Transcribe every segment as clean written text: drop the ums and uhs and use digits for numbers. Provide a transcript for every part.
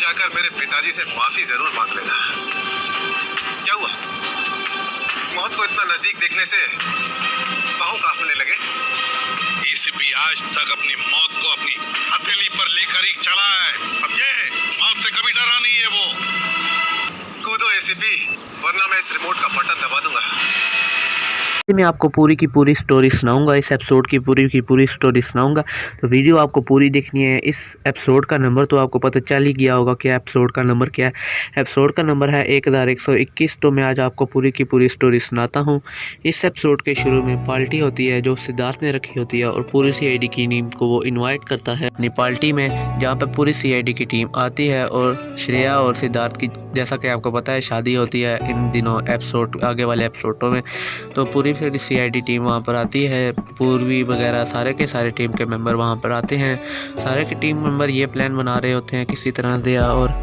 जाकर मेरे पिताजी से माफी जरूर मांग लेना। क्या हुआ? मौत को इतना नजदीक देखने से बाहों कांपने लगे? एसीपी आज तक अपनी मौत को अपनी हथेली पर लेकर ही चला है, समझे? मौत से कभी डरा नहीं है वो। कूदो एसीपी, वरना मैं इस रिमोट का बटन दबा दूंगा। मैं आपको पूरी की पूरी स्टोरी सुनाऊंगा, इस एपिसोड की पूरी स्टोरी सुनाऊंगा। तो वीडियो आपको पूरी देखनी है। इस एपिसोड का नंबर तो आपको पता चल ही गया होगा कि एपिसोड का नंबर क्या है। एपिसोड का नंबर है 1121। तो मैं आज आपको पूरी की पूरी स्टोरी सुनाता हूं। इस एपिसोड के शुरू में पार्टी होती है जो सिद्धार्थ ने रखी होती है और पूरी सीआईडी की टीम को वो इन्वाइट करता है अपनी पार्टी में, जहाँ पर पूरी सीआईडी की टीम आती है और श्रेया और सिद्धार्थ की, जैसा कि आपको पता है, शादी होती है इन दिनों एपिसोड आगे वाले एपिसोडों में। तो पूरी फिर सीआईडी टीम वहाँ पर आती है, पूर्वी वगैरह सारे के सारे टीम के मेंबर वहाँ पर आते हैं। सारे के टीम मेंबर ये प्लान बना रहे होते हैं किसी तरह दया और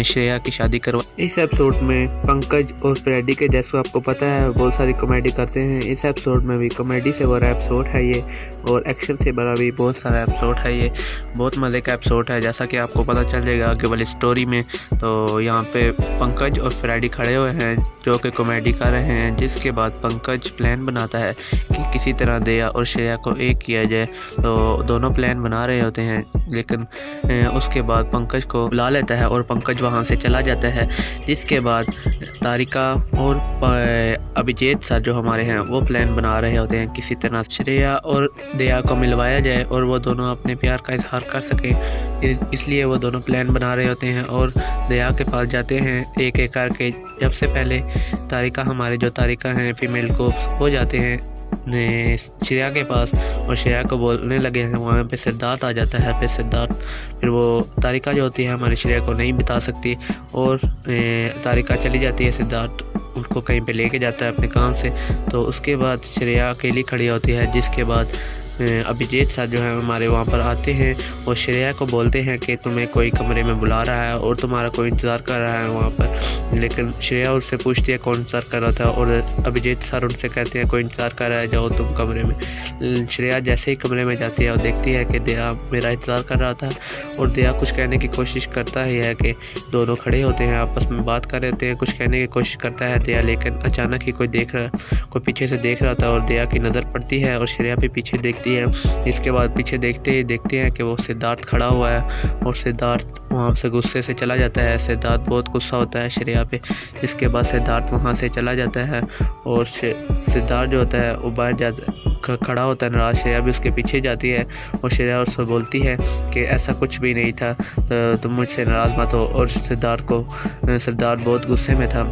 श्रेया की शादी करवा। इस एपिसोड में पंकज और फ्रेडी के, जैसे आपको पता है, बहुत सारी कॉमेडी करते हैं। इस एपिसोड में भी कॉमेडी से भरा एपिसोड है ये, और एक्शन से भरा भी बहुत सारा एपिसोड है ये। बहुत मज़े का एपिसोड है, जैसा कि आपको पता चल जाएगा आगे वाली स्टोरी में। तो यहाँ पे पंकज और फ्रेडी खड़े हुए हैं जो कि कॉमेडी कर रहे हैं, जिसके बाद पंकज प्लान बनाता है कि किसी तरह दया और श्रेया को एक किया जाए। तो दोनों प्लान बना रहे होते हैं, लेकिन उसके बाद पंकज को बुला लेता है और पंकज वहाँ से चला जाता है। जिसके बाद तारिका और अभिजीत सर जो हमारे हैं वो प्लान बना रहे होते हैं किसी तरह श्रेया और दया को मिलवाया जाए और वो दोनों अपने प्यार का इजहार कर सकें। इसलिए वो दोनों प्लान बना रहे होते हैं और दया के पास जाते हैं एक एक करके। जब से पहले तारिका, हमारे जो तारिका हैं फीमेल कोप्स, हो जाते हैं श्रेया के पास और श्रेया को बोलने लगे हैं। वहाँ पे सिद्धार्थ आ जाता है। फिर वो तारिका जो होती है हमारी श्रेया को नहीं बता सकती और तारिका चली जाती है। सिद्धार्थ उसको कहीं पे लेके जाता है अपने काम से। तो उसके बाद श्रेया अकेली खड़ी होती है। जिसके बाद अभिजीत सर जो है हमारे वहाँ पर आते हैं और श्रेया को बोलते हैं कि तुम्हें कोई कमरे में बुला रहा है और तुम्हारा कोई इंतज़ार कर रहा है वहाँ पर। लेकिन श्रेया उससे पूछती है कौन इंतज़ार कर रहा था और अभिजीत सर उनसे कहते हैं कोई इंतज़ार कर रहा है, जाओ तुम कमरे में। श्रेया जैसे ही कमरे में जाती है और देखती है कि दया मेरा इंतज़ार कर रहा था, और दया कुछ कहने की कोशिश करता ही है कि दोनों खड़े होते हैं आपस में बात कर रहे होते हैं, कुछ कहने की कोशिश करता है दया, लेकिन अचानक ही कोई पीछे से देख रहा था और दया की नज़र पड़ती है और श्रेया भी पीछे देखती है। इसके बाद पीछे देखते ही देखते हैं कि वो सिद्धार्थ खड़ा हुआ है और सिद्धार्थ वहाँ से गुस्से से चला जाता है। सिद्धार्थ बहुत गुस्सा होता है श्रेया पे। इसके बाद सिद्धार्थ वहाँ से चला जाता है और सिद्धार्थ जो होता है वो बाहर खड़ा होता है नाराज। श्रेया भी उसके पीछे जाती है और श्रेया उससे बोलती है कि ऐसा कुछ भी नहीं था, तो तुम मुझसे नाराज़ मत हो। और सिद्धार्थ बहुत गुस्से में था।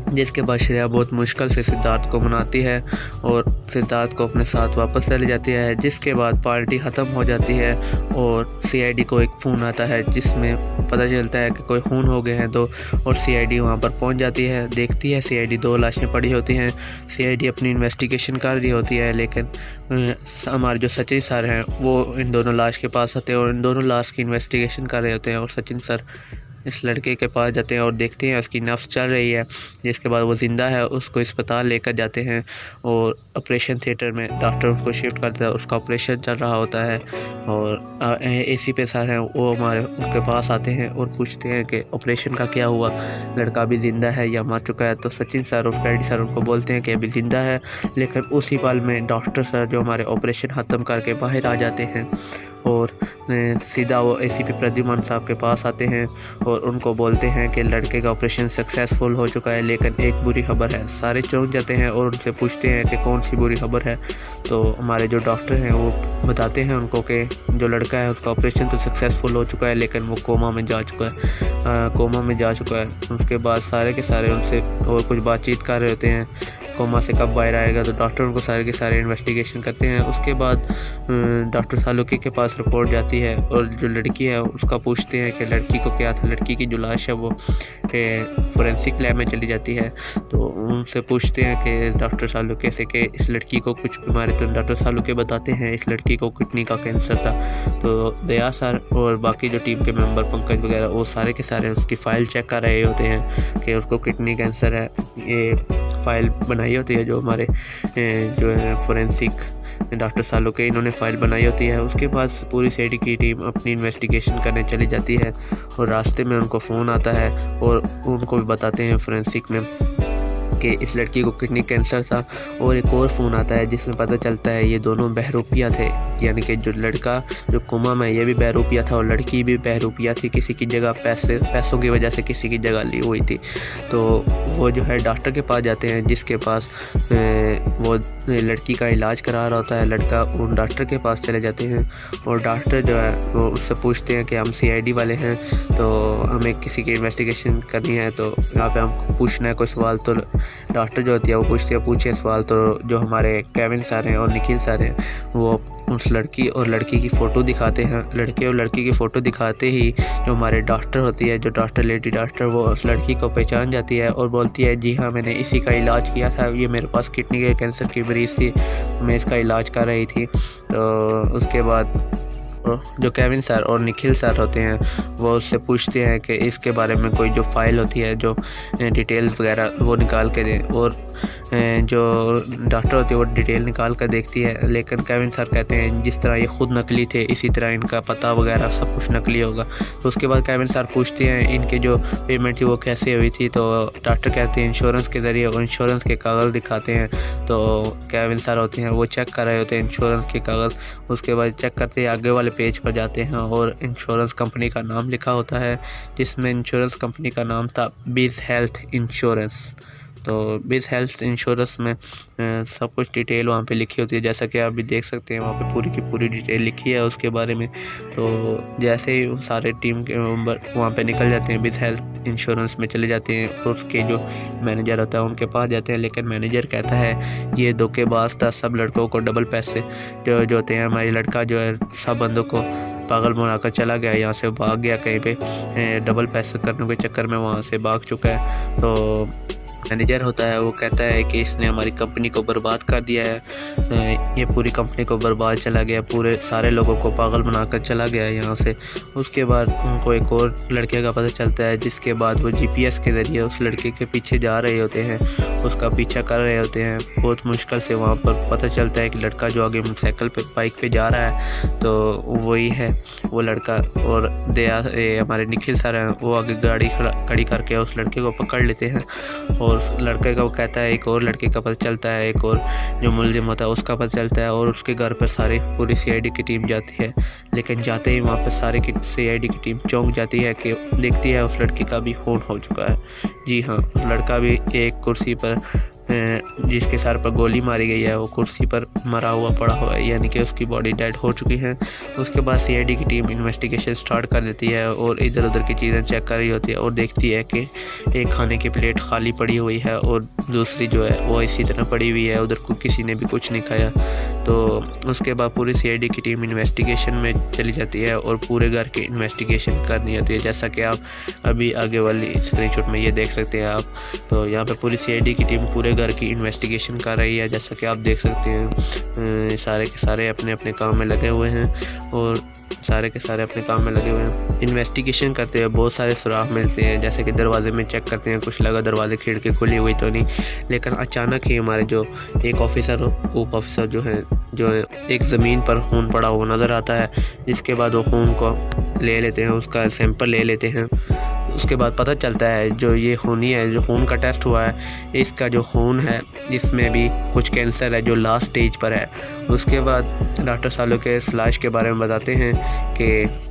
जिसके बाद श्रेया बहुत मुश्किल से सिद्धार्थ को मनाती है और सिद्धार्थ को अपने साथ वापस चली जाती है। जिसके बाद पार्टी ख़त्म हो जाती है और सीआईडी को एक फ़ोन आता है जिसमें पता चलता है कि कोई खून हो गए हैं दो, और सीआईडी वहां पर पहुंच जाती है। देखती है सीआईडी 2 लाशें पड़ी होती हैं। सीआईडी अपनी इन्वेस्टिगेशन कर रही होती है, लेकिन हमारे जो सचिन सर हैं वो इन दोनों लाश के पास आते हैं और इन दोनों लाश की इन्वेस्टिगेशन कर रहे होते हैं। और सचिन सर इस लड़के के पास जाते हैं और देखते हैं उसकी नब्ज़ चल रही है। जिसके बाद वो ज़िंदा है, उसको अस्पताल लेकर जाते हैं और ऑपरेशन थिएटर में डॉक्टर उसको शिफ्ट करता है। उसका ऑपरेशन चल रहा होता है और एसीपी सर हैं वो हमारे उनके पास आते हैं और पूछते हैं कि ऑपरेशन का क्या हुआ, लड़का अभी ज़िंदा है या मर चुका है। तो सचिन सर और फ्रेडी सर उनको बोलते हैं कि अभी ज़िंदा है, लेकिन उसी पल में डॉक्टर सर जो हमारे ऑपरेशन ख़त्म करके बाहर आ जाते हैं और सीधा वो एसीपी प्रद्युमन साहब के पास आते हैं और उनको बोलते हैं कि लड़के का ऑपरेशन सक्सेसफुल हो चुका है, लेकिन एक बुरी खबर है। सारे चौंक जाते हैं और उनसे पूछते हैं कि कौन सी बुरी खबर है। तो हमारे जो डॉक्टर हैं वो बताते हैं उनको कि जो लड़का है उसका ऑपरेशन तो सक्सेसफुल हो चुका है, लेकिन वो कोमा में जा चुका है। उसके बाद सारे के सारे उनसे और कुछ बातचीत कर रहे होते हैं कोमा से कब बाहर आएगा। तो डॉक्टर उनको सारे के सारे इन्वेस्टिगेशन करते हैं। उसके बाद डॉक्टर सालुकी के पास रिपोर्ट जाती है और जो लड़की है उसका पूछते हैं कि लड़की को क्या था। लड़की की जो लाश है वो फोरेंसिक लैब में चली जाती है। तो उनसे पूछते हैं कि डॉक्टर सालुके से कि इस लड़की को कुछ बीमारी, तो डॉक्टर सालुके बताते हैं इस लड़की को किडनी का कैंसर था। तो दया सर और बाकी जो टीम के मेंबर पंकज वगैरह वो सारे के सारे उसकी फ़ाइल चेक कर रहे होते हैं कि उसको किडनी कैंसर है। ये फ़ाइल बनाई होती है जो हमारे जो है फोरेंसिक डॉक्टर सालों के इन्होंने फ़ाइल बनाई होती है। उसके बाद पूरी सीआईडी की टीम अपनी इन्वेस्टिगेशन करने चली जाती है और रास्ते में उनको फ़ोन आता है और उनको भी बताते हैं फोरेंसिक में कि इस लड़की को किडनी कैंसर था। और एक और फ़ोन आता है जिसमें पता चलता है ये दोनों बहरूपिया थे, यानी कि जो लड़का जो कोमा में ये भी बहरूपिया था और लड़की भी बहरूपिया थी, किसी की जगह पैसों की वजह से किसी की जगह ली हुई थी। तो वो जो है डॉक्टर के पास जाते हैं जिसके पास वो लड़की का इलाज करा रहा होता है। लड़का उन डॉक्टर के पास चले जाते हैं और डॉक्टर जो है वो उससे पूछते हैं कि हम सीआईडी वाले हैं, तो हमें किसी की इन्वेस्टिगेशन करनी है, तो यहाँ पे हमको पूछना है कोई सवाल। तो डॉक्टर जो होती है वो पूछे सवाल। तो जो हमारे केविन सर हैं और निखिल सर हैं वो उस लड़की और लड़की की फ़ोटो दिखाते हैं। लड़के और लड़की की फ़ोटो दिखाते ही जो हमारे डॉक्टर होती है, जो डॉक्टर लेडी डॉक्टर, वो उस लड़की को पहचान जाती है और बोलती है जी हाँ मैंने इसी का इलाज किया था, ये मेरे पास किडनी के कैंसर की मरीज़ थी, मैं इसका इलाज कर रही थी। तो उसके बाद जो केविन सर और निखिल सर होते हैं वो उससे पूछते हैं कि इसके बारे में कोई जो फ़ाइल होती है, जो डिटेल्स वगैरह वो निकाल के दें। और जो डॉक्टर होती है वो डिटेल निकाल कर देखती है, लेकिन केविन सर कहते हैं जिस तरह ये ख़ुद नकली थे इसी तरह इनका पता वगैरह सब कुछ नकली होगा। तो उसके बाद केविन सर पूछते हैं इनके जो पेमेंट थी वो कैसे हुई थी। तो डॉक्टर कहते हैं इंश्योरेंस के ज़रिए, और इंश्योरेंस के कागज़ दिखाते हैं। तो केविन सर होते हैं वो चेक कर रहे होते हैं इंश्योरेंस के कागज़। उसके बाद चेक करते ही आगे वाले पेज पर जाते हैं और इंश्योरेंस कंपनी का नाम लिखा होता है, जिसमें इंश्योरेंस कंपनी का नाम था बिज़ हेल्थ इंश्योरेंस। तो बिज़ हेल्थ इंश्योरेंस में सब कुछ डिटेल वहाँ पे लिखी होती है, जैसा कि आप भी देख सकते हैं वहाँ पे पूरी की पूरी डिटेल लिखी है उसके बारे में। तो जैसे ही सारे टीम के मेंबर वहाँ पे निकल जाते हैं, बिज़ हेल्थ इंश्योरेंस में चले जाते हैं और उसके जो मैनेजर होता है उनके पास जाते हैं। लेकिन मैनेजर कहता है ये धोखेबाज था, सब लड़कों को डबल पैसे जो होते हैं, हमारी लड़का जो है सब बंदों को पागल बनाकर चला गया, यहाँ से भाग गया कहीं पे, डबल पैसे करने के चक्कर में वहाँ से भाग चुका है। तो मैनेजर होता है वो कहता है कि इसने हमारी कंपनी को बर्बाद कर दिया है, ये पूरी कंपनी को बर्बाद चला गया, पूरे सारे लोगों को पागल बनाकर चला गया यहाँ से। उसके बाद उनको एक और लड़के का पता चलता है, जिसके बाद वो जीपीएस के ज़रिए उस लड़के के पीछे जा रहे होते हैं, उसका पीछा कर रहे होते हैं। बहुत मुश्किल से वहाँ पर पता चलता है कि लड़का जो आगे मोटरसाइकिल पे बाइक पे जा रहा है तो वही है वो लड़का। और हमारे निखिल सर हैं वो आगे गाड़ी खड़ी करके उस लड़के को पकड़ लेते हैं और उस लड़के का वो कहता है, एक और लड़के का पता चलता है, एक और जो मुलजिम होता है उसका पता चलता है और उसके घर पर सारी पूरी सीआईडी की टीम जाती है। लेकिन जाते ही वहाँ पर सारे की सीआईडी की टीम चौंक जाती है कि देखती है उस लड़के का भी खून हो चुका है। जी हाँ, उस लड़का भी एक कुर्सी पर जिसके सर पर गोली मारी गई है वो कुर्सी पर मरा हुआ पड़ा हुआ है, यानी कि उसकी बॉडी डेड हो चुकी है। उसके बाद सीआईडी की टीम इन्वेस्टिगेशन स्टार्ट कर देती है और इधर उधर की चीज़ें चेक कर रही होती है और देखती है कि एक खाने की प्लेट खाली पड़ी हुई है और दूसरी जो है वो इसी तरह पड़ी हुई है, उधर को किसी ने भी कुछ नहीं खाया। तो उसके बाद पूरी सीआईडी की टीम इन्वेस्टिगेशन में चली जाती है और पूरे घर की इन्वेस्टिगेशन करनी होती है, जैसा कि आप अभी आगे वाली स्क्रीनशॉट में ये देख सकते हैं आप। तो यहाँ पे पूरी सीआईडी की टीम पूरे घर की इन्वेस्टिगेशन कर रही है, जैसा कि आप देख सकते हैं। सारे के सारे अपने अपने काम में लगे हुए हैं और सारे के सारे अपने काम में लगे हुए हैं। इन्वेस्टिगेशन करते हुए बहुत सारे सुराख मिलते हैं, जैसे कि दरवाजे में चेक करते हैं, कुछ लगा दरवाजे खिड़की खुली हुई तो नहीं। लेकिन अचानक ही हमारे जो एक ऑफिसर उप ऑफिसर जो है एक ज़मीन पर खून पड़ा हुआ नज़र आता है, जिसके बाद वो खून को ले लेते हैं, उसका सैंपल ले लेते हैं। उसके बाद पता चलता है जो ये खूनी है, जो खून का टेस्ट हुआ है, इसका जो खून है इसमें भी कुछ कैंसर है जो लास्ट स्टेज पर है। उसके बाद डॉक्टर सालों के इस लाश के बारे में बताते हैं कि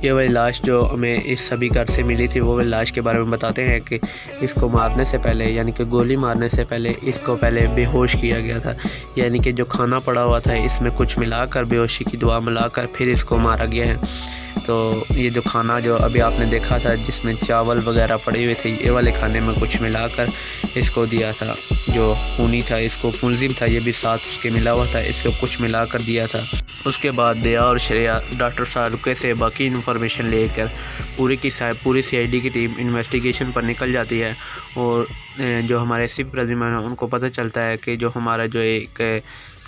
ये वही लाश जो हमें इस सभी घर से मिली थी, वो वही लाश के बारे में बताते हैं कि इसको मारने से पहले, यानी कि गोली मारने से पहले इसको पहले बेहोश किया गया था, यानी कि जो खाना पड़ा हुआ था इसमें कुछ मिलाकर, बेहोशी की दवा मिलाकर फिर इसको मारा गया है। तो ये जो खाना जो अभी आपने देखा था जिसमें चावल वगैरह पड़े हुए थे, ये वाले खाने में कुछ मिलाकर इसको दिया था। जो खूनी था, इसको मुलजिम था, ये भी साथ उसके मिला हुआ था, इसको कुछ मिलाकर दिया था। उसके बाद दया और श्रेया डॉक्टर शाहरुख से बाकी इन्फॉर्मेशन लेकर पूरी सीआईडी की टीम इन्वेस्टिगेशन पर निकल जाती है और जो हमारे सिप प्रद्युम्न हैं उनको पता चलता है कि जो हमारा जो एक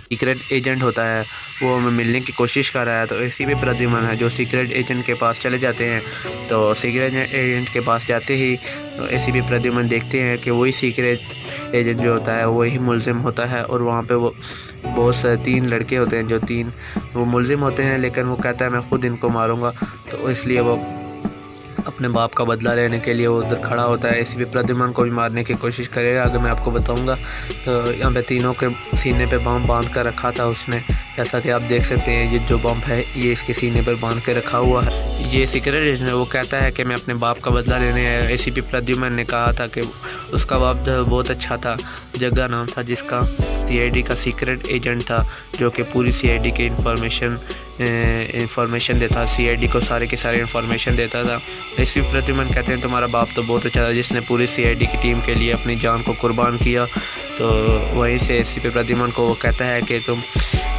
सीक्रेट एजेंट होता है वो हमें मिलने की कोशिश कर रहा है। तो एसीपी प्रद्युमन है जो सीक्रेट एजेंट के पास चले जाते हैं। तो सीक्रेट एजेंट के पास जाते ही एसीपी प्रद्युमन देखते हैं कि वही सीक्रेट एजेंट जो होता है वही मुलजिम होता है। और वहाँ पे वो बहुत से 3 लड़के होते हैं जो 3 वो मुलजिम होते हैं, लेकिन वो कहता है मैं खुद इनको मारूंगा। तो इसलिए वो अपने बाप का बदला लेने के लिए वो उधर खड़ा होता है। एसीपी प्रद्युमन को भी मारने की कोशिश करेगा, आगे मैं आपको बताऊंगा। तो यहाँ पे तीनों के सीने पे बम बांध कर रखा था उसने, जैसा कि आप देख सकते हैं। ये जो बम है ये इसके सीने पर बांध के रखा हुआ है। ये सीक्रेट एजेंट वो कहता है कि मैं अपने बाप का बदला लेने आया। एसीपी प्रद्युमन ने कहा था कि उसका बाप बहुत अच्छा था, जग्गा नाम था, जिसका सीआईडी का सीक्रेट एजेंट था, जो कि पूरी सीआईडी की इंफॉर्मेशन देता, सीआईडी को सारे के सारे इंफॉर्मेशन देता था। एसीपी प्रद्युमन कहते हैं तुम्हारा बाप तो बहुत अच्छा था, जिसने पूरी सीआईडी की टीम के लिए अपनी जान को कुर्बान किया। तो वहीं से एसीपी प्रद्युमन को वो कहता है कि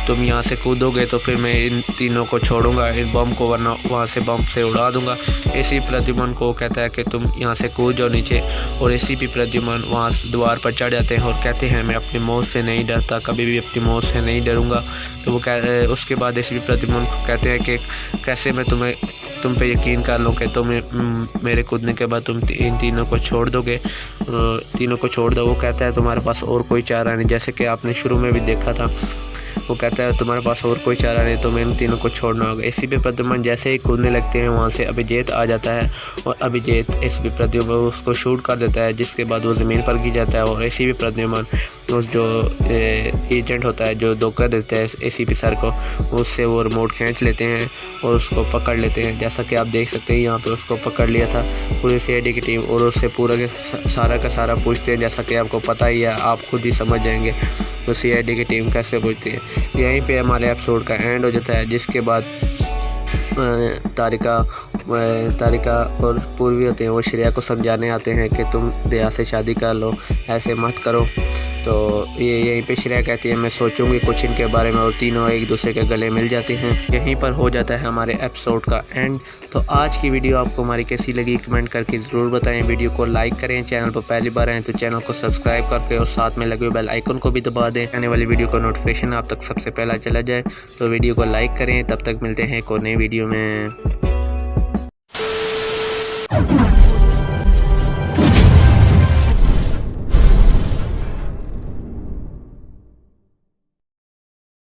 तुम यहाँ से कूदोगे तो फिर मैं इन तीनों को छोड़ूंगा, इन बम को, वरना वहाँ से बम से उड़ा दूंगा। एसीपी प्रद्युमन को कहता है कि तुम यहाँ से कूद जाओ नीचे। और एसीपी प्रद्युमन वहाँ द्वार पर चढ़ जाते हैं और कहते हैं मैं अपनी मौत से नहीं डरता, कभी भी अपनी मौत से नहीं डरूंगा। तो वो उसके बाद एसीपी प्रद्युमन को कहते हैं कि कैसे मैं तुम पे यकीन कर लूँ कि तुम मेरे कूदने के बाद तुम इन तीनों को छोड़ दोगे, तीनों को छोड़ दो। वो कहता है तुम्हारे पास और कोई चारा नहीं, जैसे कि आपने शुरू में भी देखा था। वो कहता है तुम्हारे पास और कोई चारा नहीं, तो इन तीनों को छोड़ना होगा। एसीपी प्रद्युमन जैसे ही कूदने लगते हैं वहाँ से अभिजीत आ जाता है और अभिजीत एसीपी प्रद्युमन उसको शूट कर देता है, जिसके बाद वो ज़मीन पर गिर जाता है। और एसीपी प्रद्युमन उस जो एजेंट होता है जो धोखा देता है एसीपी सर को, उससे वो रिमोट खींच लेते हैं और उसको पकड़ लेते हैं। जैसा कि आप देख सकते हैं यहाँ पे उसको पकड़ लिया था पूरी सीआईडी की टीम, और उससे पूरा का सारा पूछते हैं। जैसा कि आपको पता ही है, आप खुद ही समझ जाएंगे तो सीआईडी की टीम कैसे पूछती है। यहीं पे हमारे एपिसोड का एंड हो जाता है, जिसके बाद तारिका और पूर्वी होते हैं वो श्रेया को समझाने आते हैं कि तुम दया से शादी कर लो, ऐसे मत करो। तो ये यहीं पे श्रेया कहती है मैं सोचूंगी कुछ इनके बारे में, और तीनों एक दूसरे के गले मिल जाते हैं। यहीं पर हो जाता है हमारे एपिसोड का एंड। तो आज की वीडियो आपको हमारी कैसी लगी कमेंट करके ज़रूर बताएं। वीडियो को लाइक करें, चैनल पर पहली बार आएँ तो चैनल को सब्सक्राइब करके और साथ में लगे हुए बेल आइकन को भी दबा दें, आने वाली वीडियो का नोटिफिकेशन आप तक सबसे पहला चला जाए। तो वीडियो को लाइक करें, तब तक मिलते हैं एक और नई वीडियो में।